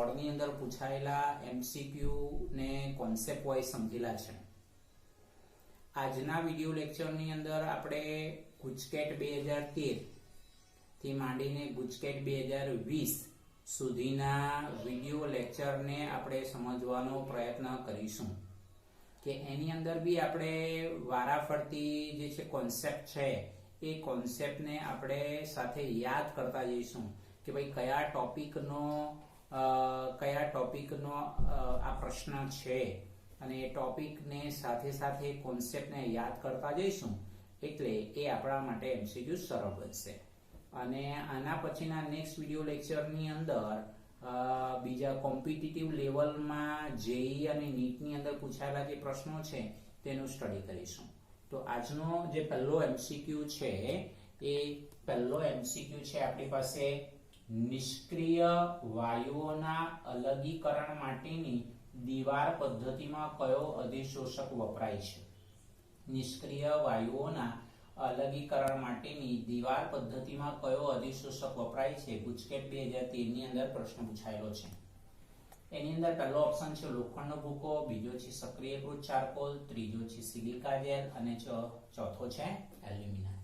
બોર્ડની અંદર પૂછાયેલા એમસીક્યુ ને કોન્સેપ્ટ વાઇઝ સમજેલા છે. આજના વિડિયો લેક્ચરની અંદર આપણે ગુજકેટ 2013 થી માંડીને ગુજકેટ 2020 સુધીના વિડિયો લેક્ચરને આપણે સમજવાનો પ્રયત્ન કરીશું કે એની અંદર બી આપણે વારાફરતી જે છે કોન્સેપ્ટ છે એ કોન્સેપ્ટને આપણે સાથે યાદ કરતા જઈશું કે ભાઈ કયા ટોપિકનો આ પ્રશ્ન છે અને એ ટોપિકને સાથે સાથે કોન્સેપ્ટને યાદ કરતા જઈશું એટલે એ આપણા માટે એમસીક્યુ સરળ બનશે. અને આના પછીના નેક્સ્ટ વિડિયો લેક્ચરની અંદર બીજા કોમ્પિટિટિવ લેવલમાં જેઈ અને નીટની અંદર પૂછાયેલા જે પ્રશ્નો છે તેનું સ્ટડી કરીશું. તો આજનો જે પહેલો એમસીક્યુ છે એ પહેલો એમસીક્યુ છે આપણી પાસે નિષ્ક્રિય વાયુઓના અલગીકરણ માટેની દીવાર પદ્ધતિમાં કયો અધિશોષક વપરાય છે. નિષ્ક્રિય વાયુઓના અલગીકરણ માટેની દીવાર પદ્ધતિમાં કયો અધિશોષક વપરાય છે ગુજકેટ 2013 ની અંદર પ્રશ્ન પૂછાયેલો છે. એની અંદર પહેલો ઓપ્શન છે લોખંડનો ભૂકો, બીજો છે સક્રિયકૃત ચારકોલ, ત્રીજો છે સિલિકા જેલ અને ચોથો છે એલ્યુમિના.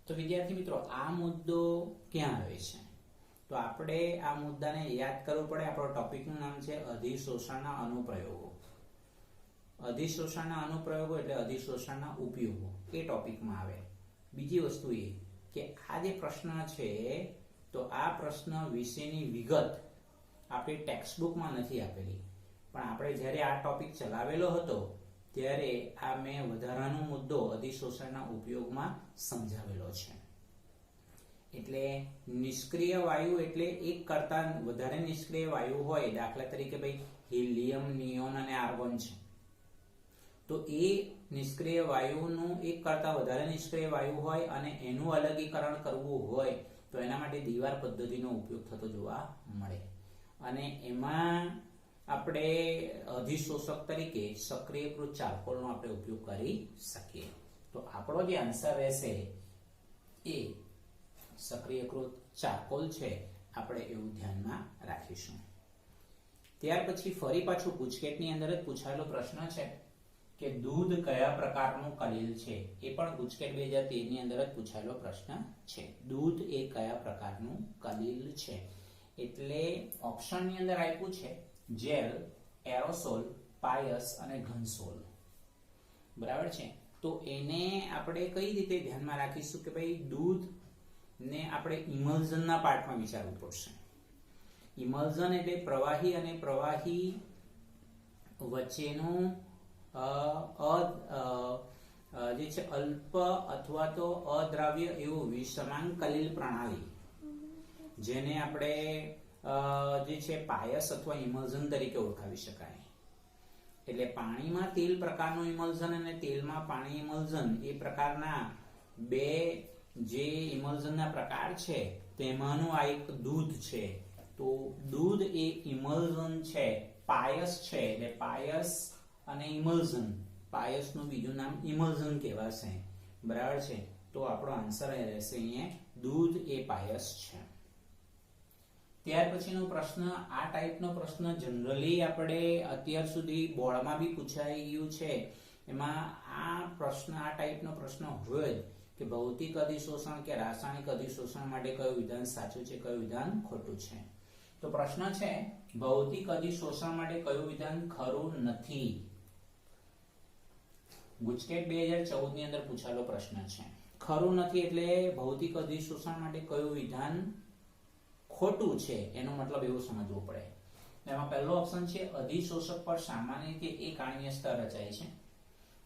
તો વિદ્યાર્થી મિત્રો આ મુદ્દો ક્યાં આવે છે તો આપણે આ મુદ્દાને યાદ કરવું પડે. આપણો ટોપિકનું નામ છે અધિશોષણના અનુપ્રયોગો. અધિશોષણના અનુપ્રયોગો એટલે અધિશોષણના ઉપયોગો એ ટોપિકમાં આવે. બીજી વસ્તુ એ કે આ જે પ્રશ્ન છે તો આ પ્રશ્ન વિશેની વિગત આપણી ટેક્સ્ટબુકમાં નથી આપેલી, પણ આપણે જ્યારે આ ટોપિક ચલાવેલો હતો ત્યારે આ મેં વધારાનો મુદ્દો અધિશોષણના ઉપયોગમાં સમજાવેલો છે. એટલે નિષ્ક્રિય વાયુ એટલે એક કરતા વધારે નિષ્ક્રિય વાયુ હોય, દાખલા તરીકે ભાઈ હિલિયમ, નિયોન અને આર્ગોન છે, તો એ નિષ્ક્રિય વાયુનું એક કરતા વધારે નિષ્ક્રિય વાયુ હોય અને એનું અલગીકરણ કરવું હોય તો એના માટે દીવાર પદ્ધતિનો ઉપયોગ થતો જોવા મળે. અને એમાં આપણે અધિશોષક તરીકે સક્રિયકૃત ચારકોલનો આપણે ઉપયોગ કરી શકીએ. તો આપણો જે આન્સર રહેશે એ સક્રિયકૃત ચારકોલ છે, આપણે એવું ધ્યાનમાં રાખીશું. ત્યાર પછી ફરી પાછું ગુજકેટની અંદર જ પૂછાયેલો પ્રશ્ન છે કે દૂધ કયા પ્રકારનું કલીલ છે. એ પણ ગુજકેટ 2013 ની અંદર જ પૂછાયેલો પ્રશ્ન છે. દૂધ એ કયા પ્રકારનું કલીલ છે. એટલે ઓપ્શનની અંદર આપ્યું છે જેલ, એરોસોલ, પાયસ અને ઘનસોલ. બરાબર છે. તો એને આપણે કઈ રીતે ધ્યાનમાં રાખીશું કે ભાઈ દૂધ ને આપણે ઇમલ્ઝનના પાર્ટમાં વિચારવું પડશે. ઇમલ્ઝન એટલે પ્રવાહી અને પ્રવાહી વચ્ચેનું જે છે અલ્પ અથવા તો અદ્રાવ્ય એવું વિષમાંગ કલીલ પ્રણાલી, જેને આપણે જે છે પાયસ અથવા ઇમલ્ઝન તરીકે ઓળખાવી શકાય. એટલે પાણીમાં તેલ પ્રકારનું ઇમલ્ઝન અને તેલમાં પાણી ઇમલ્ઝન એ પ્રકારના બે જે ઇમલ્ઝનના પ્રકાર છે તેમાંનું આ એક દૂધ છે. તો દૂધ એ ઇમલ્ઝન છે, પાયસ છે. એટલે પાયસ અને ઇમલ્ઝન, પાયસનું બીજું નામ ઇમલ્ઝન કહેવાશે. બરાબર છે. તો આપણો આન્સર રહેશે અહીંયા દૂધ એ પાયસ છે. ત્યાર પછીનો પ્રશ્ન, આ ટાઈપનો પ્રશ્ન જનરલી આપણે અત્યાર સુધી બોર્ડમાં બી પૂછાઈ ગયું છે. એમાં આ ટાઈપનો પ્રશ્ન હોય જ કે ભૌતિક અધિશોષણ કે રાસાયણિક અધિશોષણ માટે કયું વિધાન સાચું છે, કયું વિધાન ખોટું છે. તો પ્રશ્ન છે ભૌતિક અધિશોષણ માટે કયું વિધાન ખરું નથી. ગુજકેટ 2014 ની અંદર પૂછાયેલો પ્રશ્ન છે. ખરું નથી એટલે ભૌતિક અધિશોષણ માટે કયું વિધાન ખોટું છે, એનો મતલબ એવો સમજવો પડે. એમાં પહેલો ઓપ્શન છે અધિશોષક પર સામાન્ય રીતે એક આણ્વીય સ્તર રચાય છે.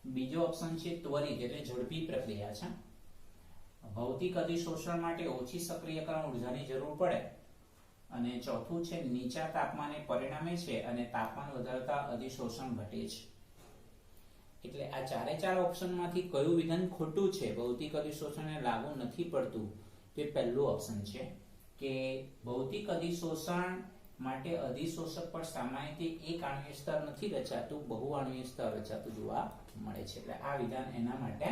બીજો ઓપ્શન છે ત્વરિત એટલે ઝડપી પ્રક્રિયા છે. ભૌતિક અધિશોષણ માટે ઓછી સક્રિયકરણ ઉર્જાની જરૂર પડે. અને ચોથું છે નીચા તાપમાને પરિણમે છે અને તાપમાન વધારતા અધિશોષણ ઘટે છે. એટલે આ ચારે ચાર ઓપ્શનમાંથી કયું વિધાન ખોટું છે, ભૌતિક અધિશોષણને લાગુ નથી પડતું, તે પહેલું ઓપ્શન છે કે ભૌતિક અધિશોષણ માટે અધિશોષક પર સામાન્યથી એક આણ્વીય સ્તર નથી રચાતું, બહુ આણ્વીય સ્તર રચાતું જોવા મળે છે. એટલે આ વિધાન એના માટે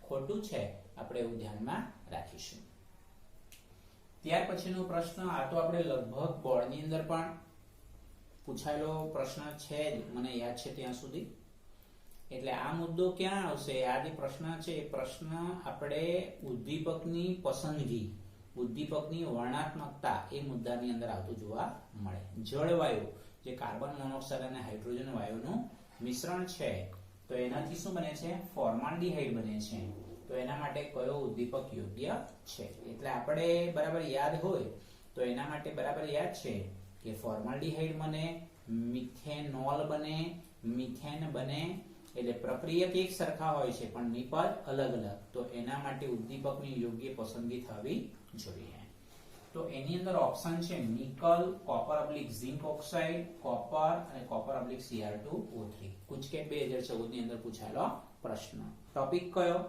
ખોટું છે, આપણે એવું ધ્યાનમાં રાખીશું. ત્યાર પછીનો પ્રશ્ન, આ તો આપણે લગભગ બોર્ડની અંદર પણ પૂછાયેલો પ્રશ્ન છે જ, મને યાદ છે ત્યાં સુધી. એટલે આ મુદ્દો ક્યાં આવશે? આ જે પ્રશ્ન છે એ પ્રશ્ન આપણે ઉદ્દીપકની પસંદગી, ઉદ્દીપકની વર્ણનાત્મકતા એ મુદ્દાની અંદર આવતું જોવા મળે. જળવાયુ જે કાર્બન મોનોક્સાઇડ અને હાઇડ્રોજન વાયુનું મિશ્રણ છે, તો એનાથી શું બને છે? ફોર્માલ્ડિહાઇડ બને છે. તો એના માટે કયો ઉદ્દીપક યોગ્ય છે? એટલે આપણે બરાબર યાદ હોય તો એના માટે બરાબર યાદ છે કે ફોર્માલ્ડિહાઇડ બને, મિથેનોલ બને, મિથેન બને. એટલે પ્રક્રિયક એક સરખા હોય છે પણ નિપજ અલગ અલગ. તો એના માટે ઉદ્દીપકની યોગ્ય પસંદગી થવી જોઈએ. તો એની અંદર ઓપ્શન છે nickel, copper / zinc oxide, copper અને કોપર / Cr2O3. ગુજકેટ 2014 ની અંદર પૂછાયેલો પ્રશ્ન. ટોપિક કયો?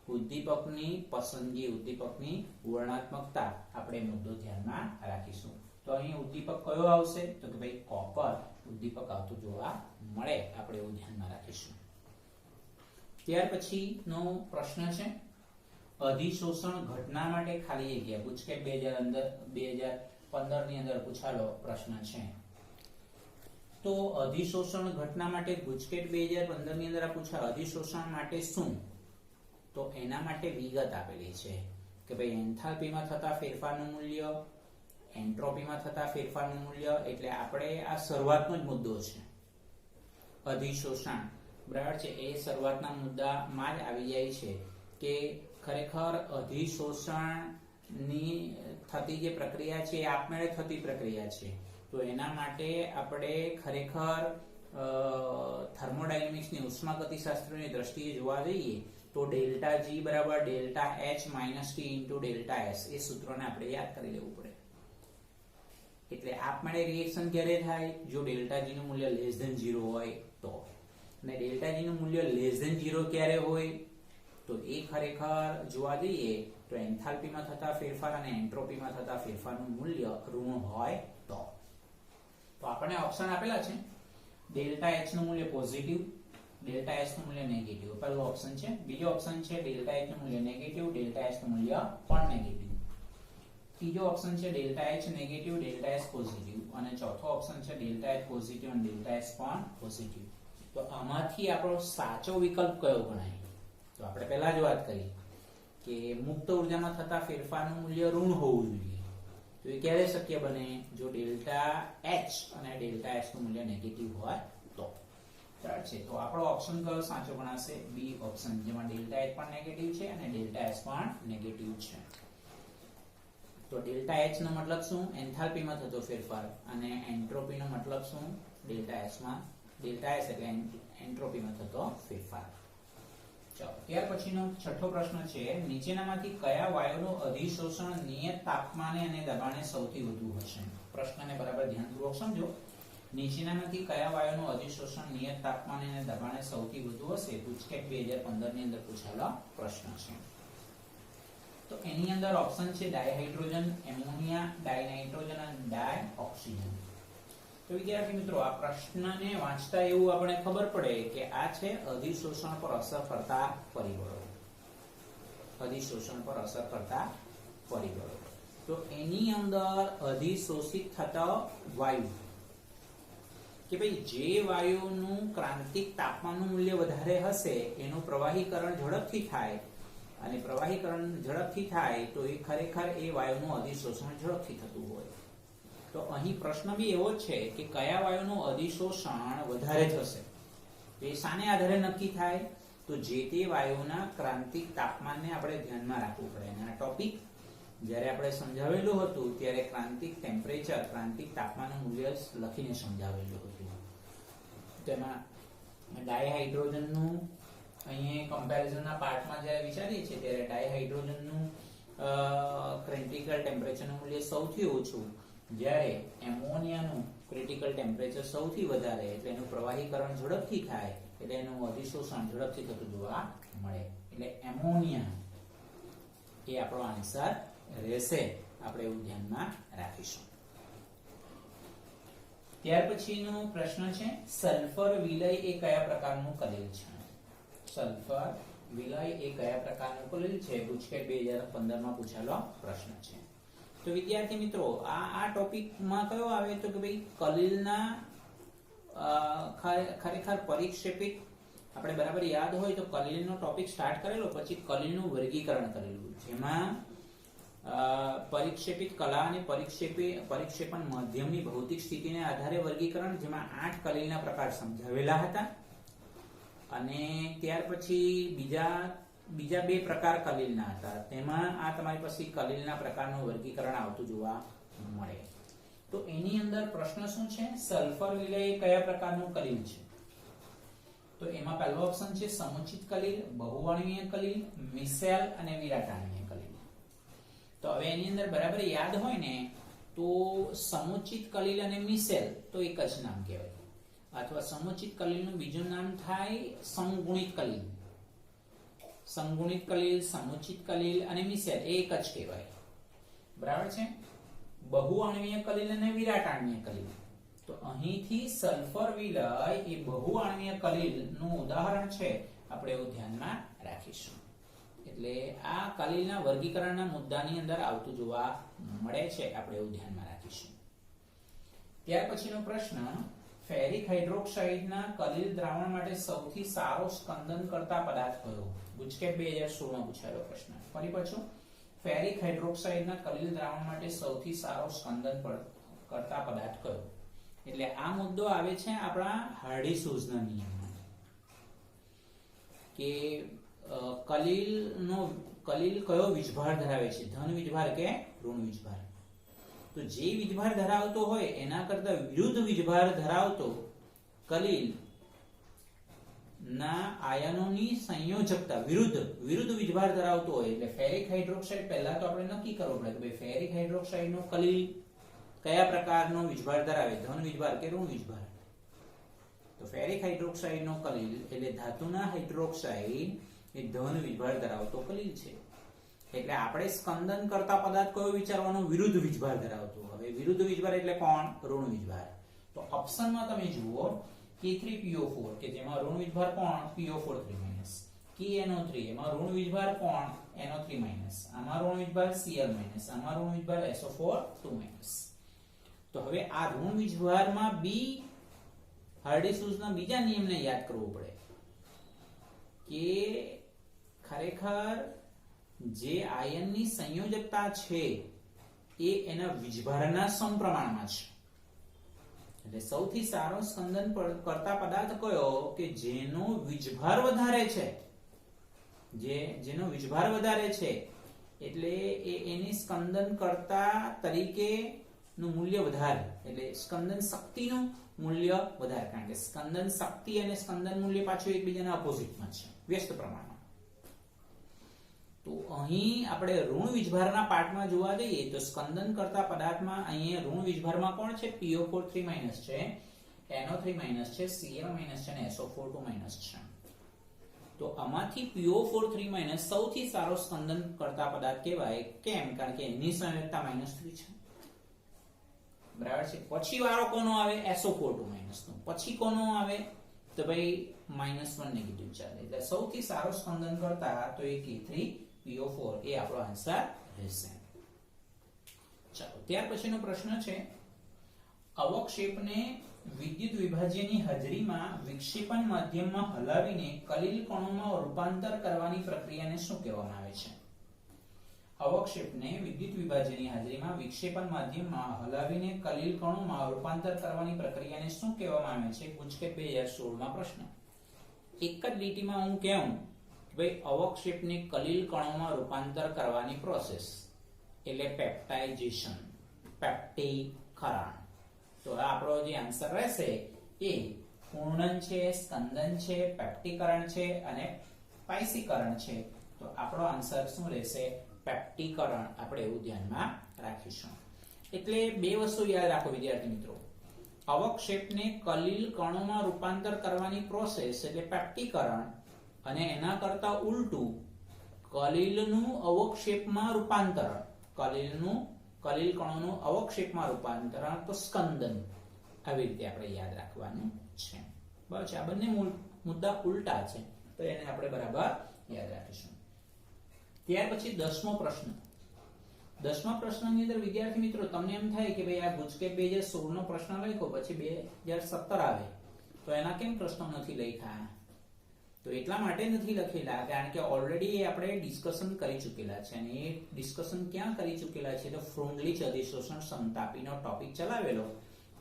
ઉદ્દીપકની પસંદગી, ઉદ્દીપકની વર્ણનાત્મકતા આપણે મુદ્દો ધ્યાનમાં રાખીશું. તો અહીં ઉદ્દીપક કયો આવશે? તો કે ભાઈ કોપર ઉદ્દીપક આવતું જોવા મળે, આપણે એવું ધ્યાનમાં રાખીશું. ત્યાર પછીનો પ્રશ્ન છે અધિશોષણ ઘટના માટે ખાલી જગ્યા. ગુજકેટ 2015 ની અંદર પૂછાયેલો પ્રશ્ન છે. તો અધિશોષણ ઘટના માટે ગુજકેટ 2015 ની અંદર આ પૂછાય અધિશોષણ માટે શું? તો એના માટે વિગત આપેલી છે કે ભાઈ એન્થાલ્પીમાં થતા ફેરફારનું મૂલ્ય, એન્ટ્રોપીમાં થતા ફેરફારનું મૂલ્ય. એટલે આપણે આ શરૂઆતનો જ મુદ્દો છે અધિશોષણ, બરાબર છે. એ શરૂઆતના મુદ્દામાં જ આવી જાય છે કે ખરેખર અધિશોષણની થતી જે પ્રક્રિયા છે એ આપમેળે થતી પ્રક્રિયા છે. તો એના માટે આપણે ખરેખર થર્મોડાયનેમિક્સની ઉષ્માગતિશાસ્ત્રની દ્રષ્ટિએ જોવા જઈએ તો ડેલ્ટા G બરાબર delta H minus T into delta S એ સૂત્રને આપણે યાદ કરી લેવું પડે. એટલે આપમેળે રિએક્શન ક્યારે થાય? જો ડેલ્ટા G નું મૂલ્ય લેસ ધેન 0 હોય તો. અને ડેલ્ટા G નું મૂલ્ય લેસ ધેન 0 ક્યારે હોય? તો એ ખરેખર જોવા જઈએ તો એન્થાલ્પીમાં થતા ફેરફાર અને એન્ટ્રોપીમાં થતા ફેરફારનું મૂલ્ય ઋણ હોય તો. તો આપણને ઓપ્શન આપેલા છે ડેલ્ટા H નું મૂલ્ય પોઝિટિવ, ડેલ્ટા S નું મૂલ્ય નેગેટિવ. પહેલો ઓપ્શન છે. બીજો ઓપ્શન છે ડેલ્ટા H નું મૂલ્ય નેગેટિવ, ડેલ્ટા S નું મૂલ્ય પણ નેગેટિવ. ત્રીજો ઓપ્શન છે delta H negative, delta S positive. અને ચોથો ઓપ્શન છે ડેલ્ટા H પોઝિટિવ અને ડેલ્ટા S પણ પોઝિટિવ. તો આમાંથી આપણો સાચો વિકલ્પ કયો ગણાય? તો આપણે પહેલા જ વાત કરી કે મુક્ત ઉર્જામાં થતા ફેરફારનું મૂલ્ય ઋણ હોવું જોઈએ. તો એ ક્યારે શક્ય બને? જો ડેલ્ટા H અને ડેલ્ટા S નું મૂલ્ય નેગેટિવ હોય તો. બરાબર છે. તો આપણો ઓપ્શન કયો સાચો ગણાશે? બી ઓપ્શન, જેમાં ડેલ્ટા H પણ નેગેટિવ છે અને ડેલ્ટા S પણ નેગેટિવ છે. તો ડેલ્ટા H નો મતલબ શું? એન્થાલ્પીમાં થતો ફેરફાર. અને એન્ટ્રોપી નો મતલબ શું? ડેલ્ટા S માં, ડેલ્ટા S એટલે એન્ટ્રોપીમાં થતો ફેરફાર. ચાલો, ત્યાર પછીનો છઠ્ઠો પ્રશ્ન છે નીચેનામાંથી કયા વાયુનું અધિશોષણ નિયત તાપમાને અને દબાણે સૌથી વધુ હશે? પ્રશ્નને બરાબર ધ્યાનપૂર્વક સમજો. નીચેનામાંથી કયા વાયુનું અધિશોષણ નિયત તાપમાને અને દબાણે સૌથી વધુ હશે? ગુજકેટ 2015 ની અંદર પૂછાયેલો પ્રશ્ન છે. તો એની અંદર ઓપ્શન છે ડાયહાઇડ્રોજન, એમોનિયા, ડાયનાઇટ્રોજન અને ડાયઓક્સિજન. તો વિદ્યાર્થી મિત્રો, આ પ્રશ્નને વાંચતા એવું આપણે ખબર પડે કે આ છે અધિશોષણ પર અસર કરતા પરિબળો. અધિશોષણ પર અસર કરતા પરિબળો. તો એની અંદર અધિશોષિત થતા વાયુ કે ભાઈ જે વાયુનું ક્રાંતિક તાપમાનનું મૂલ્ય વધારે હશે એનું પ્રવાહીકરણ ઝડપથી થાય, અને પ્રવાહીકરણ ઝડપથી થાય તો એ ખરેખર એ વાયુનું અધિશોષણ ઝડપથી થતું હોય. તો અહીં પ્રશ્ન બી એવો જ છે કે કયા વાયુનું અધિશોષણ વધારે થશે? તો એ શાને આધારે નક્કી થાય? તો જે તે વાયુના ક્રાંતિક તાપમાનને આપણે ધ્યાનમાં રાખવું પડે. અને આ ટોપિક જ્યારે આપણે સમજાવેલું હતું ત્યારે ક્રાંતિક ટેમ્પરેચર, ક્રાંતિક તાપમાનનું મૂલ્ય લખીને સમજાવેલું હતું. તેમાં ડાયહાઇડ્રોજનનું અહીંયા કમ્પેરિઝનના પાર્ટમાં જ્યારે વિચારીએ છીએ ત્યારે ડાયહાઇડ્રોજનનું ક્રિટિકલ ટેમ્પરેચરનું મૂલ્ય સૌથી ઓછું, જ્યારે એમોનિયાનું ક્રિટિકલ ટેમ્પરેચર સૌથી વધારે. એટલે એનું પ્રવાહીકરણ ઝડપથી થાય એટલે એનું અધિશોષણ ઝડપથી થતું જોવા મળે. એટલે એમોનિયા એ આપણો આન્સર રહેશે. આપણે એવું ધ્યાનમાં રાખીશું. ત્યાર પછીનો પ્રશ્ન છે સલ્ફર વિલય એ કયા પ્રકારનું કલિલ છે? સલ્ફર વિલય એ કયા પ્રકારનું કલિલ છે? ગુજકેટ 2015 માં પૂછાયેલો પ્રશ્ન છે. તો વિદ્યાર્થી મિત્રો, આ ટોપિકમાં કયો આવે તો કે ભાઈ કલિલના ખરેખર પરિક્ષેપિત આપણે બરાબર યાદ હોય તો કલીલનો ટોપિક સ્ટાર્ટ કરેલો, પછી કલીલનું વર્ગીકરણ કરેલું, જેમાં પરિક્ષેપિત કલા અને પરિક્ષેપણ માધ્યમની ભૌતિક સ્થિતિને આધારે વર્ગીકરણ, જેમાં 8 કલીલના પ્રકાર સમજાવેલા હતા. અને ત્યાર પછી બીજા 2 પ્રકાર કલીલના હતા, તેમાં આ તમારી પાસે કલીલના પ્રકારનું વર્ગીકરણ આવતું જોવા મળે. તો એની અંદર પ્રશ્ન શું છે? સલ્ફર વિલય કયા પ્રકારનું કલીલ છે? તો એમાં પહેલો ઓપ્શન છે સમુચિત કલીલ, બહુઆણ્વીય કલીલ, મિસેલ અને વિરાટાણ્વીય કલીલ. તો હવે એની અંદર બરાબર યાદ હોય ને તો સમુચિત કલીલ અને મિસેલ તો એક જ નામ કહેવાય, અથવા સમુચિત કલીલનું બીજું નામ થાય સંગુણિત કલીલ. સંગુણિત કલીલ, સમુચિત કલીલ અને મિસેલ એ એક જ કહેવાય, બરાબર છે. બહુઆણ્વીય કલીલ અને વિરાટાણ્વીય કલીલ, તો અહીંથી સલ્ફર વિલય એ બહુઆણ્વીય કલીલનું ઉદાહરણ છે, આપણે એવું ધ્યાનમાં રાખીશું. એટલે આ કલીલના વર્ગીકરણના મુદ્દાની અંદર આવતું જોવા મળે છે, આપણે એવું ધ્યાનમાં રાખીશું. ત્યાર પછીનો પ્રશ્ન, ફેરિક હાઇડ્રોક્સાઇડના કલીલ દ્રાવણ માટે સૌથી સારો સ્કંદન કરતા પદાર્થ કયો? ગુજકેટ 2016 માં પૂછાયેલો પ્રશ્ન. ફરી પાછું, ફેરિક હાઇડ્રોક્સાઇડના કલીલ દ્રાવણ માટે સૌથી સારો સ્કંદન કરતા પદાર્થ કયો? એટલે આ મુદ્દો આવે છે આપણા હાર્ડી-સુઝના નિયમમાં, કે કલીલ કયો વીજભાર ધરાવે છે, ધન વીજભાર કે ઋણ વીજભાર. તો જે વીજભાર ધરાવતો હોય એના કરતા વિરુદ્ધ વીજભાર ધરાવતો કલીલ ના આયનોની સંયોજકતા વિરુદ્ધ વીજભાર ધરાવતો હોય, એટલે ફેરિક હાઇડ્રોક્સાઇડ પહેલા તો આપણે નક્કી કરવું પડે કે ભાઈ ફેરિક હાઇડ્રોક્સાઇડનો કલીલ કયા પ્રકારનો વીજભાર ધરાવે, ધન વીજભાર કે ઋણ વીજભાર. તો ફેરિક હાઇડ્રોક્સાઇડનો કલીલ એટલે ધાતુના હાઇડ્રોક્સાઇડ એ ધન વીજભાર ધરાવતો કલીલ છે. એટલે આપણે સ્કંદન કરતા પદાર્થ કયો વિચારવાનો? વિરુદ્ધ વીજભાર ધરાવતો. હવે વિરુદ્ધ વીજભાર એટલે કોણ? ઋણ વીજભાર. તો ઓપ્શનમાં તમે જુઓ K3PO4 કે જેમાં ઋણ વીજભાર કોણ? PO4 3-, KNO3 એમાં ઋણ વીજભાર કોણ? NO3-, આમાં ઋણ વીજભાર Cl-, આમાં ઋણ વીજભાર SO4 2-. તો હવે આ ઋણ વીજભારમાં બી હાર્ડી-સુઝના બીજા નિયમને યાદ કરવો પડે કે ખરેખર જે આયનની સંયોજકતા છે એ એના વીજભારના સમપ્રમાણમાં છે. એટલે સૌથી સારો સ્કંદન કરતા પદાર્થ કયો? કે જેનો વીજભાર વધારે છે, જેનો વીજભાર વધારે છે, એટલે એની સ્કંદન કરતા તરીકે નું મૂલ્ય વધારે, એટલે સ્કંદન શક્તિનું મૂલ્ય વધારે, કારણ કે સ્કંદન શક્તિ અને સ્કંદન મૂલ્ય પાછું એકબીજાના ઓપોઝિટમાં છે, વ્યસ્ત પ્રમાણમાં. તો અહીં આપણે ઋણ વીજભારના પાર્ટમાં જોવા જઈએ તો સ્કંદન કરતા પદાર્થમાં અહીંયા ઋણ વીજભારમાં કોણ છે? PO4 3- છે, NO3- છે, Cl- છે અને SO4 2- છે. તો આમાંથી PO4 3- સૌથી સારો સ્કંદન કરતા પદાર્થ કહેવાય. કેમ? કારણ કે એની સંયોજકતા -3 છે, બરાબર છે. પછી વારો કોનો આવે? SO4 2- નો. પછી કોનો આવે? તો ભાઈ -1 નેગેટિવ ચાર્જ. એટલે સૌથી સારો સ્કંદન કરતા તો એ K3PO4 એ આપણો આન્સર રહેશે. ચાલો, ત્યાર પછીનો પ્રશ્ન છે, અવક્ષેપને વિદ્યુત વિભાજ્યની હાજરીમાં વિક્ષેપણ માધ્યમમાં હલાવીને કલીલ કણોમાં રૂપાંતર કરવાની પ્રક્રિયાને શું કહેવામાં આવે છે? અવક્ષેપને વિદ્યુત વિભાજ્યની હાજરીમાં વિક્ષેપણ માધ્યમમાં હલાવીને કલીલ કણોમાં રૂપાંતર કરવાની પ્રક્રિયાને શું કહેવામાં આવે છે? ગુજકેટ 2016 માં પ્રશ્ન. એક જ લીટીમાં હું કહું ભાઈ અવક્ષેપને કલીલ કણોમાં રૂપાંતર કરવાની પ્રોસેસ એટલે પેપ્ટાઇઝેશન, પેપ્ટીકરણ. તો આપણો જે આન્સર રહેશે એ પૂર્ણન છે, સ્કંદન છે, પેપ્ટીકરણ છે અને પાઇસીકરણ છે. તો આપણો આન્સર શું રહેશે? પેપ્ટીકરણ. આપણે એવું ધ્યાનમાં રાખીશું. એટલે બે વસ્તુ યાદ રાખો વિદ્યાર્થી મિત્રો. અવક્ષેપને કલીલ કણોમાં રૂપાંતર કરવાની પ્રોસેસ એટલે પેપ્ટીકરણ, અને એના કરતા ઉલટું કલીલનું અવક્ષેપમાં રૂપાંતરણ, કલીલ કણોનું અવક્ષેપમાં રૂપાંતરણ તો સ્કંદન. આવી રીતે આપણે યાદ રાખવાનું છે, બરાબર છે. આ બંને મુદ્દા ઉલટા છે, તો એને આપણે બરાબર યાદ રાખીશું. ત્યાર પછી 10મો પ્રશ્ન. 10મા પ્રશ્નની અંદર વિદ્યાર્થી મિત્રો તમને એમ થાય કે ભાઈ આ ગુજકેટ 2016 નો પ્રશ્ન લખ્યો પછી 2017 આવે તો એના કેમ પ્રશ્નો નથી લખ્યા? તો એટલા માટે નથી લખેલા કારણ કે ઓલરેડી આપણે ડિસ્કશન કરી ચૂકેલા છે, અને એ ડિસ્કશન ક્યાં કરી ચૂકેલા છે? તો ફ્રોન્ડલીચ અધિશોષણ સમતાપીનો ટોપિક ચલાવેલો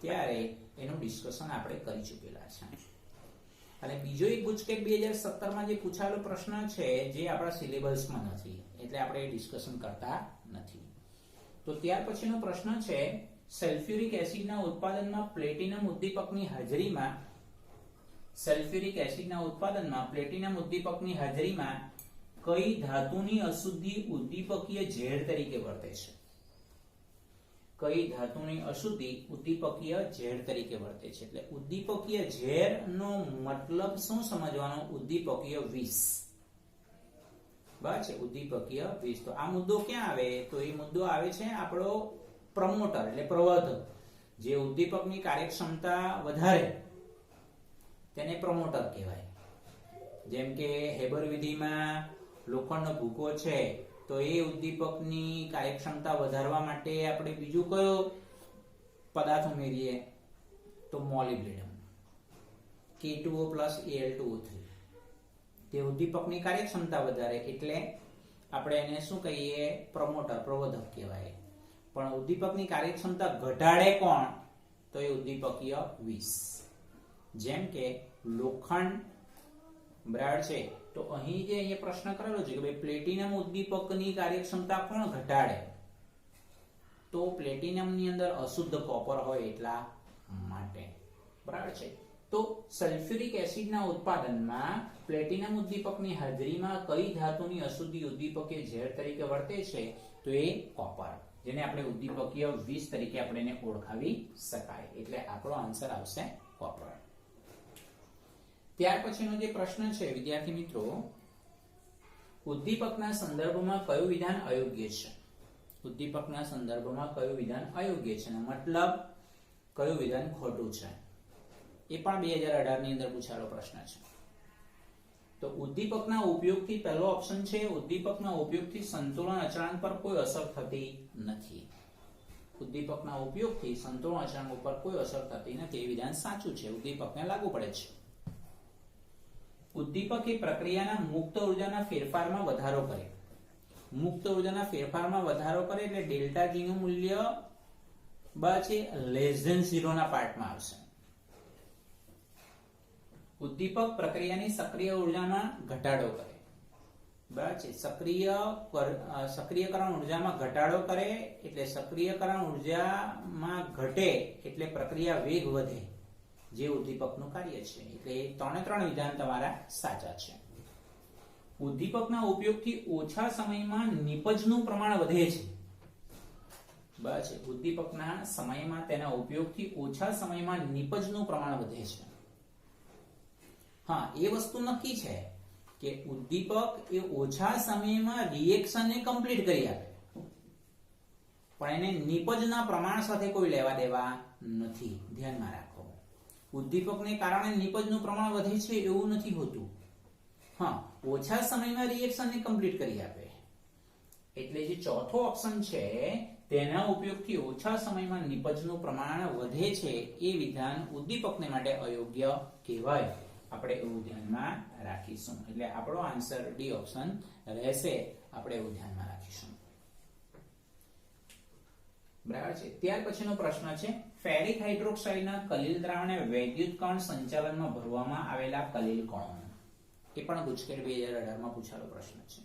ત્યારે એનું ડિસ્કશન આપણે કરી ચૂકેલા છે. અને બીજો એક ગુજકેટ 2017 માં જે પૂછાયેલો પ્રશ્ન છે જે આપણા સિલેબસમાં નથી, એટલે આપણે ડિસ્કશન કરતા નથી. તો ત્યાર પછીનો પ્રશ્ન છે, સલ્ફ્યુરિક એસિડના ઉત્પાદનમાં પ્લેટિનમ ઉદ્દીપકની હાજરીમાં કઈ ધાતુની અશુદ્ધિ ઉદ્દીપકીય ઝેર તરીકે વર્તે છે? કઈ ધાતુની અશુદ્ધિ ઉદ્દીપકીય ઝેર તરીકે વર્તે છે? એટલે ઉદ્દીપકીય ઝેરનો મતલબ શું સમજવાનો? ઉદ્દીપકીય વિષ. બરાબર છે, ઉદ્દીપકીય વિષ. તો આ મુદ્દો ક્યાં આવે? તો એ મુદ્દો આવે છે આપણો પ્રમોટર એટલે પ્રવર્ધક. જે ઉદ્દીપકની કાર્યક્ષમતા વધારે તેને પ્રમોટર કહેવાય. જેમ કે હેબર વિધિમાં લોખંડનો ભૂકો છે, તો એ ઉદ્દીપકની કાર્યક્ષમતા વધારવા માટે આપણે બીજું કયો પદાર્થ ઉમેરીએ? તો મોલિબ્ડેનમ, K2O + Al2O3. તે ઉદ્દીપકની કાર્યક્ષમતા વધારે એટલે આપણે એને શું કહીએ? પ્રમોટર, પ્રવર્ધક કહેવાય. પણ ઉદ્દીપકની કાર્યક્ષમતા ઘટાડે કોણ? તો એ ઉદ્દીપકીય વિષ. જેમ કે લોખંડ, બરાબર છે, તો અહીં જે અહીંયા પ્રશ્ન કરેલો છે કે ભાઈ પ્લેટિનમ ઉદ્દીપકની કાર્યક્ષમતા કોણ ઘટાડે? તો પ્લેટિનમની અંદર અશુદ્ધ કોપર હોય એટલા માટે. બરાબર છે. તો સલ્ફ્યુરિક એસિડના ઉત્પાદનમાં પ્લેટિનમ ઉદ્દીપકની હાજરીમાં કઈ ધાતુની અશુદ્ધિ ઉદ્દીપકીય ઝેર તરીકે વર્તે છે? તો એ કોપર, જેને આપણે ઉદ્દીપકીય વિષ તરીકે આપણે એને ઓળખાવી શકાય. એટલે આપણો આન્સર આવશે કોપર. ત્યાર પછીનો જે પ્રશ્ન છે વિદ્યાર્થી મિત્રો, ઉદ્દીપકના સંદર્ભમાં કયું વિધાન અયોગ્ય છે? ઉદ્દીપકના સંદર્ભમાં કયું વિધાન અયોગ્ય છે? મતલબ કયું વિધાન ખોટું છે? એ પણ 2018 ની અંદર પૂછાયેલો પ્રશ્ન છે. તો ઉદ્દીપકના ઉપયોગથી પહેલો ઓપ્શન છે, ઉદ્દીપકના ઉપયોગથી સંતુલન અચળાંક પર કોઈ અસર થતી નથી. ઉદ્દીપકના ઉપયોગથી સંતુલન અચળાંક ઉપર કોઈ અસર થતી નથી એ વિધાન સાચું છે, ઉદ્દીપકને લાગુ પડે છે. ઉદ્દીપક એ પ્રક્રિયાના મુક્ત ઉર્જાના ફેરફારમાં વધારો કરે. મુક્ત ઉર્જાના ફેરફારમાં વધારો કરે એટલે ડેલ્ટા જી નું મૂલ્ય <0 ના પાર્ટમાં આવશે. ઉદ્દીપક પ્રક્રિયાની સક્રિય ઉર્જામાં ઘટાડો કરે. બરાબર છે, સક્રિયકરણ ઉર્જામાં ઘટાડો કરે એટલે સક્રિયકરણ ઉર્જામાં ઘટે એટલે પ્રક્રિયા વેગ વધે, જે ઉદ્દીપકનું કાર્ય છે. એટલે ત્રણે વિધાન તમારા સાચા છે. ઉદ્દીપકના ઉપયોગથી ઓછા સમયમાં નિપજનું પ્રમાણ વધે છે. બરાબર છે, ઉદ્દીપકના સમયમાં તેના ઉપયોગથી ઓછા સમયમાં નિપજનું પ્રમાણ વધે છે. હા, એ વસ્તુ નક્કી છે કે ઉદ્દીપક એ ઓછા સમયમાં રિએક્શનને કમ્પ્લીટ કરી આપે, પણ એને નિપજના પ્રમાણ સાથે કોઈ લેવા દેવા નથી. ધ્યાનમાં રાખો, ઉદ્દીપકને કારણે નિપજનું પ્રમાણ વધે છે એવું નથી હોતું. હા, ઓછા સમયમાં રિએક્શનને કમ્પ્લીટ કરી આપે. એટલે જે ચોથો ઓપ્શન છે તેના ઉપયોગથી ઓછા સમયમાં નિપજનું પ્રમાણ વધે છે એ વિધાન ઉદ્દીપકને માટે અયોગ્ય કહેવાય. આપણે એવું ધ્યાનમાં રાખીશું. એટલે આપણો આન્સર ડી ઓપ્શન રહેશે. આપણે એવું ધ્યાનમાં રાખીશું. બરાબર છે. ત્યાર પછીનો પ્રશ્ન છે, ફેરિક હાઇડ્રોક્સાઇડના કલીલ દ્રાવણને વૈદ્યુત કણ સંચાલનમાં ભરવામાં આવેલા કલીલ કણો. એ પણ ગુજકેટ 2018 માં પૂછાયેલો પ્રશ્ન છે.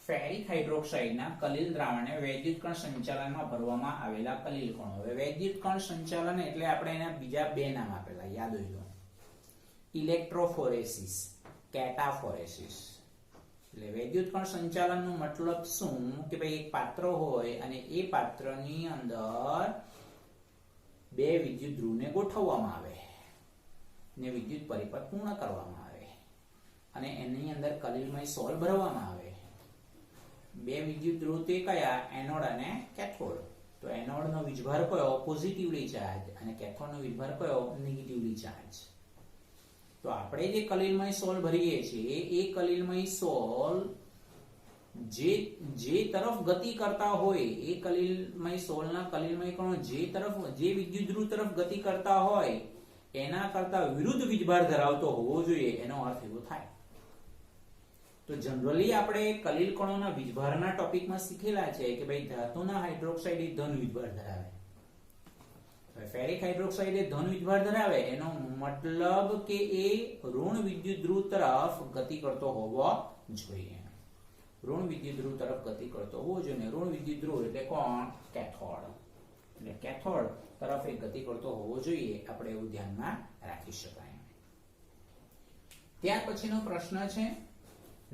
ફેરિક હાઇડ્રોક્સાઇડના કલીલ દ્રાવણને વૈદ્યુત કણ સંચાલનમાં ભરવામાં આવેલા કલીલ કણો. હવે વૈદ્યુત કણ સંચાલન એટલે આપણે એના બીજા બે નામ આપેલા, યાદ હોય તો ઇલેક્ટ્રોફોરેસિસ, કેટાફોરેસિસ. એટલે વૈદ્યુત કણ સંચાલનનો મતલબ શું કે ભાઈ એક પાત્ર હોય અને એ પાત્રની અંદર બે વિદ્યુત ધ્રુવને ગોઠવવામાં આવે ને વિદ્યુત પરિપથ પૂર્ણ કરવામાં આવે અને એની અંદર કલીલમય સોલ ભરવામાં આવે. બે વિદ્યુત ધ્રુવ તે કયા? એનોડ અને કેથોડ. તો એનોડનો વીજભાર કયો? પોઝિટિવલી ચાર્જ, અને કેથોડનો વીજભાર કયો? Negatively charge. તો આપણે જે કલીલમય સોલ ભરીએ છીએ એ કલીલમય સોલ જે તરફ ગતિ કરતા હોય એ કલીલમય સોલના કલીલમય કણો જે વિદ્યુત ધ્રુવ તરફ ગતિ કરતા હોય એના કરતા વિરુદ્ધ વીજભાર ધરાવતો હોવો જોઈએ, એનો અર્થ એવો થાય. તો જનરલી આપણે કલીલ કણોના વીજભારના ટોપિકમાં શીખેલા છે કે ભાઈ ધાતુના હાઇડ્રોક્સાઇડ એ ધન વીજભાર ધરાવે. ફેરિક હાઇડ્રોક્સાઇડ એ ધન વીજભાર ધરાવે એનો મતલબ કે એ ઋણ વિદ્યુત ધ્રુવ તરફ ગતિ કરતો હોવો જોઈએ. ઋણ વિદ્યુત ધ્રુવ તરફ ગતિ કરતો હોવો જોઈએ. ઋણ વિદ્યુત ધ્રુવ એટલે કોણ? કેથોડ. એટલે કેથોડ તરફ એ ગતિ કરતો હોવો જોઈએ, આપણે એવું ધ્યાનમાં રાખી શકાય. ત્યાર પછીનો પ્રશ્ન છે,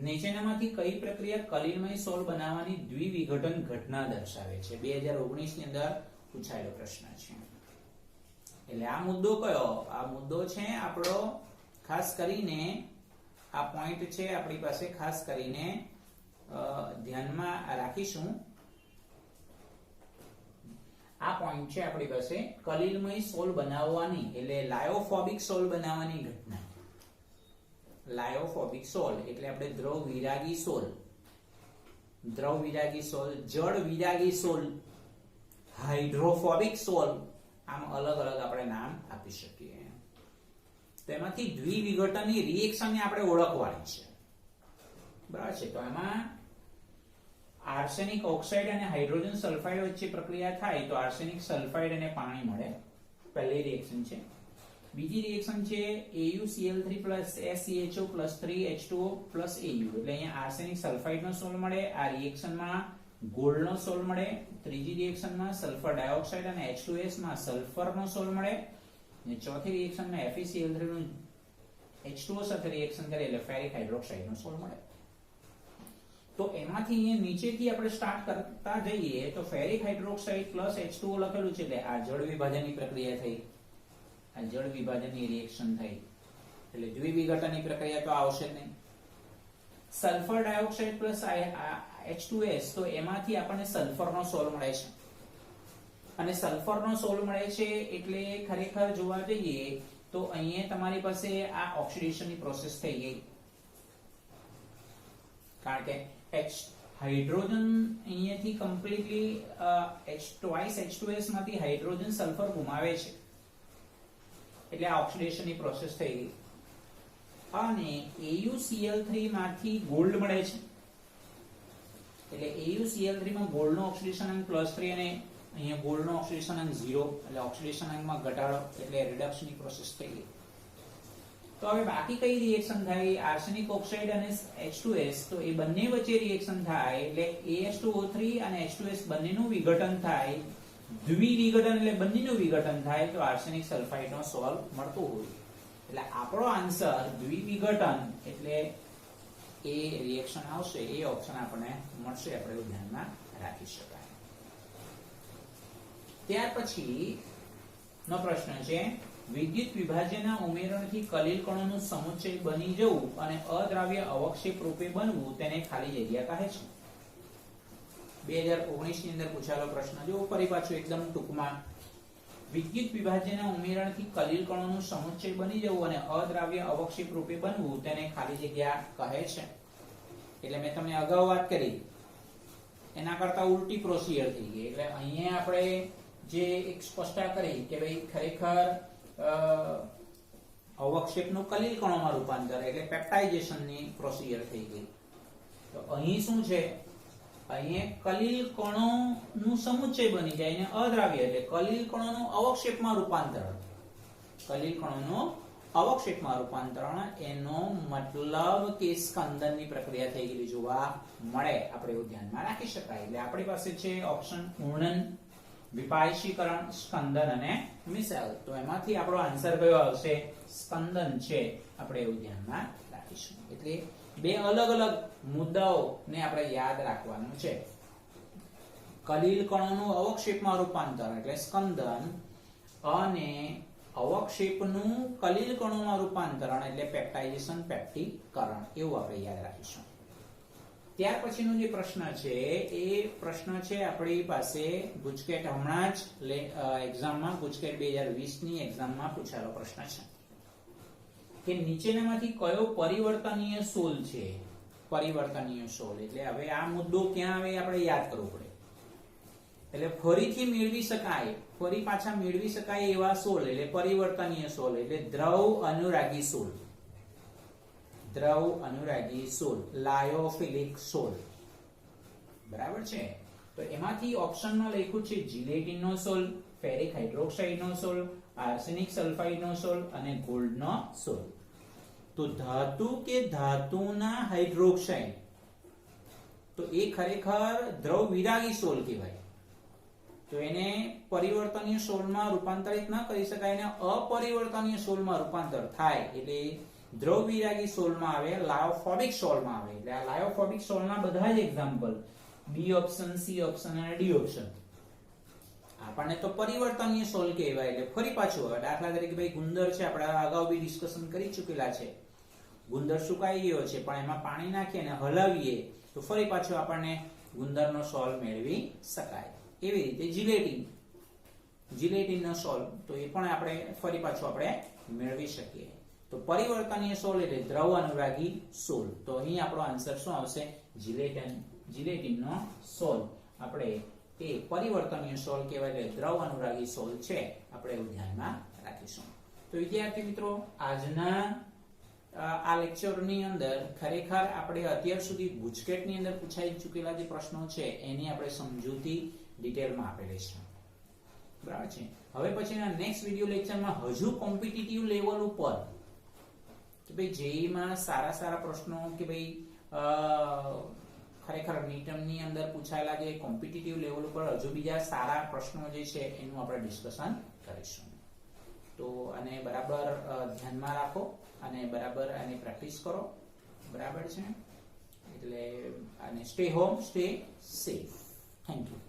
નીચેનામાંથી કઈ પ્રક્રિયા કલીલમય સોલ બનાવવાની દ્વિવિઘટન ઘટના દર્શાવે છે? 2019 ની અંદર પૂછાયેલો પ્રશ્ન છે. એટલે આ મુદ્દો કયો? આ મુદ્દો છે આપણો ખાસ કરીને આ પોઈન્ટ છે આપણી પાસે, ખાસ કરીને ધ્યાનમાં રાખીશું. આ પોઈન્ટ છે આપણી પાસે કલીલમય સોલ બનાવવાની, એટલે લાયોફોબિક સોલ બનાવવાની ઘટના. લાયોફોબિક સોલ એટલે આપણે દ્રવ વિરાગી સોલ, દ્રવ વિરાગી સોલ, જળ વિરાગી સોલ, હાઇડ્રોફોબિક સોલ, આમ અલગ અલગ આપણે નામ આપી શકીએ. તેમાંથી દ્વિવિઘટનની રિએક્શનને આપણે ઓળખવાની છે, બરાબર છે. તો એમાં આર્સેનિક ઓક્સાઇડ અને હાઇડ્રોજન સલ્ફાઇડ વચ્ચે પ્રક્રિયા થાય તો આર્સેનિક સલ્ફાઇડ અને પાણી મળે, પહેલી રિએક્શન છે. બીજી રિએક્શન છે AuCl3 SeHO 3H2O AU, એટલે અહીંયા આર્સેનિક સલ્ફાઇડનો સોલ મળે, આ રિએક્શનમાં ગોલ્ડનો સોલ મળે. ત્રીજી રિએક્શનમાં સલ્ફર ડાયોક્સાઇડ અને H2S માં સલ્ફરનો સોલ મળે, અને ચોથી રિએક્શનમાં FeCl3 નું H2O સાથે રિએક્શન કરે એટલે ફેરિક હાઇડ્રોક્સાઇડનો સોલ મળે. તો એમાંથી અહીંયા નીચેથી આપણે સ્ટાર્ટ કરતા જઈએ તો ફેરિક હાઇડ્રોક્સાઇડ પ્લસ H2O લખેલું છે, એટલે આ જળ વિભાજનની પ્રક્રિયા થઈ, આ જળ વિભાજનની રિએક્શન થઈ, એટલે દ્વિવિઘટનની પ્રક્રિયા તો આવશે જ નહીં. સલ્ફર ડાયોક્સાઇડ પ્લસ H2S, તો એમાંથી આપણને સલ્ફરનો સોલ મળે છે, અને સલ્ફરનો સોલ મળે છે એટલે ખરેખર જોવા જઈએ તો અહીંયા તમારી પાસે આ ઓક્સિડેશનની પ્રોસેસ થઈ ગઈ, કારણ કે હાઇડ્રોજન અહીંયાથી કમ્પ્લીટલી H2S માંથી હાઇડ્રોજન સલ્ફર ગુમાવે છે, એટલે આ ઓક્સિડેશનની પ્રોસેસ થઈ ગઈ. અને AuCl3 માંથી ગોલ્ડ મળે છે, એટલે AuCl3 માં ગોલ્ડનો ઓક્સિડેશન અંક +3 અને અહીંયા ગોલ્ડનો ઓક્સિડેશન અંક 0, એટલે ઓક્સિડેશન અંકમાં ઘટાડો, એટલે રિડક્શનની પ્રોસેસ થઈ ગઈ. તો હવે બાકી કઈ રિએક્શન થાય? આર્સેનિક ઓક્સાઇડ અને H2S, તો એ બંને વચ્ચે રિએક્શન થાય એટલે AH2O3 અને H2S બંનેનું વિઘટન થાય, દ્વિવિઘટન એટલે બંનેનું વિઘટન થાય, તો આર્સેનિક સલ્ફાઇડનો સોલ મળતો હોય. એટલે આપણો આન્સર દ્વિવિઘટન એટલે એ રિએક્શન આવશે, એ ઓપ્શન આપણને મળશે, આપણે એવું ધ્યાનમાં રાખી શકાય. ત્યાર પછી નો પ્રશ્ન છે, વિદ્યુત વિભાજનના ઉમેરણથી કલીલ કણોનું સમુચ્ચય બની જવું અને અદ્રાવ્ય અવક્ષેપ રૂપે બનવું તેને ખાલી જગ્યા કહે છે. 2019 ની અંદર પૂછાયેલો પ્રશ્ન જો ફરી પાછું એકદમ ટૂંકમાં. વિદ્યુત વિભાજનના ઉમેરણથી કલીલ કણોનું સમુચ્ચય બની જવું અને અદ્રાવ્ય અવક્ષેપ રૂપે બનવું તેને ખાલી જગ્યા કહે છે. એટલે મેં તમને અગાઉ વાત કરી એના કરતા ઉલટી પ્રોસિજર થઈ ગઈ. એટલે અહીંયા આપણે જે એક સ્પષ્ટતા કરી કે ભાઈ ખરેખર અવક્ષેપનું કલીલ કણોમાં રૂપાંતર એટલે પેપ્ટાઇઝેશનની પ્રોસિજર થઈ ગઈ. તો અહીં શું છે? અહીં કલીલ કણોનું સમુચ્ચય બની જાય અને અદ્રાવ્ય એટલે કલીલ કણોનું અવક્ષેપમાં રૂપાંતરણ. કલીલ કણોનું અવક્ષેપમાં રૂપાંતરણ એનો મતલબ કે સ્કંદનની પ્રક્રિયા થઈ ગયેલી જોવા મળે, આપણે એવું ધ્યાનમાં રાખી શકાય. એટલે આપણી પાસે છે ઓપ્શન પૂર્ણન, વિપાયશીકરણ, સ્કંદન અને મિસેલ. તો એમાંથી આપણો આન્સર કયો આવશે? સ્કંદન છે, આપણે એવું ધ્યાનમાં રાખીશું. એટલે બે અલગ અલગ મુદ્દાઓને આપણે યાદ રાખવાનું છે. કલીલ કણોનું અવક્ષેપમાં રૂપાંતર એટલે સ્કંદન, અને અવક્ષેપનું કલીલ કણોમાં રૂપાંતરણ એટલે પેપ્ટાઇઝેશન, પેપ્ટીકરણ, એવું આપણે યાદ રાખીશું. ત્યાર પછીનો જે પ્રશ્ન છે એ પ્રશ્ન છે આપણી પાસે ગુજકેટ હમણાં જ એક્ઝામમાં, ગુજકેટ 2020 ની એક્ઝામમાં પૂછાયેલો પ્રશ્ન છે કે નીચેનામાંથી કયો પરિવર્તનીય સોલ છે? પરિવર્તનીય સોલ એટલે હવે આ મુદ્દો ક્યાં આવે આપણે યાદ કરવું પડે. એટલે ફરીથી મેળવી શકાય, ફરી પાછા મેળવી શકાય એવા સોલ એટલે પરિવર્તનીય સોલ એટલે દ્રવ અનુરાગી સોલ, દ્રવ અનુરાગી સોલ, લાયોફિલિક સોલ. બરાબર છે. તો એમાંથી ઓપ્શનમાં લખ્યું છે જિલેટીનનો સોલ, ફેરિક હાઇડ્રોક્સાઇડનો સોલ, આર્સેનિક સલ્ફાઇડનો સોલ અને ગોલ્ડનો સોલ. તો ધાતુ કે ધાતુના હાઇડ્રોક્સાઇડ તો એ ખરેખર દ્રવ વિરાગી સોલ કહેવાય. તો એને પરિવર્તનીય સોલમાં રૂપાંતરિત ન કરી શકાય, એને અપરિવર્તનીય સોલમાં રૂપાંતર થાય એટલે દ્રવ વિરાગી સોલમાં આવે, લાયોફોબિક સોલમાં આવે. એટલે આ લાયોફોબિક સોલના બધા જ example B option, C option અને ડી ઓપ્શન. આપણને તો પરિવર્તનીય સોલ કહેવાય એટલે ફરી પાછું હવે દાખલા તરીકે ભાઈ ગુંદર છે, આપણે અગાઉ બી ડિસ્કશન કરી ચૂકેલા છે. ગુંદર સુકાઈ ગયો છે પણ એમાં પાણી નાખીએ અને હલાવીએ તો ફરી પાછું આપણને ગુંદરનો સોલ મેળવી શકાય. એવી રીતે જિલેટીનનો સોલ તો એ પણ આપણે ફરી પાછું આપણે મેળવી શકીએ. તો પરિવર્તનીય સોલ એટલે દ્રવ અનુરાગી સોલ. તો અહીં આપણો આન્સર શું આવશે? જિલેટીનનો સોલ આપણે એ પરિવર્તનીય સોલ કહેવાય એટલે દ્રવ અનુરાગી સોલ છે, આપણે એવું ધ્યાનમાં રાખીશું. તો વિદ્યાર્થી મિત્રો, આજના આ લેક્ચરની અંદર ખરેખર આપણે અત્યાર સુધી ગુજકેટની અંદર પૂછાઈ ચૂકેલા જે પ્રશ્નો છે એની આપણે સમજૂતી ડિટેલમાં આપેલી છે. બરાબર છે. હવે પછીના નેક્સ્ટ વિડિયો લેક્ચરમાં હજુ કોમ્પિટિટિવ લેવલ ઉપર કે ભાઈ જેઈમાં સારા પ્રશ્નો કે ભાઈ ખરેખર નીટમની અંદર પૂછાયેલા જે કોમ્પિટિટિવ લેવલ ઉપર હજુ બીજા સારા પ્રશ્નો જે છે એનું આપણે ડિસ્કશન કરીશું. તો આને બરાબર ધ્યાનમાં રાખો અને બરાબર આની પ્રેક્ટિસ કરો. બરાબર છે. એટલે અને stay home, stay safe. Thank you.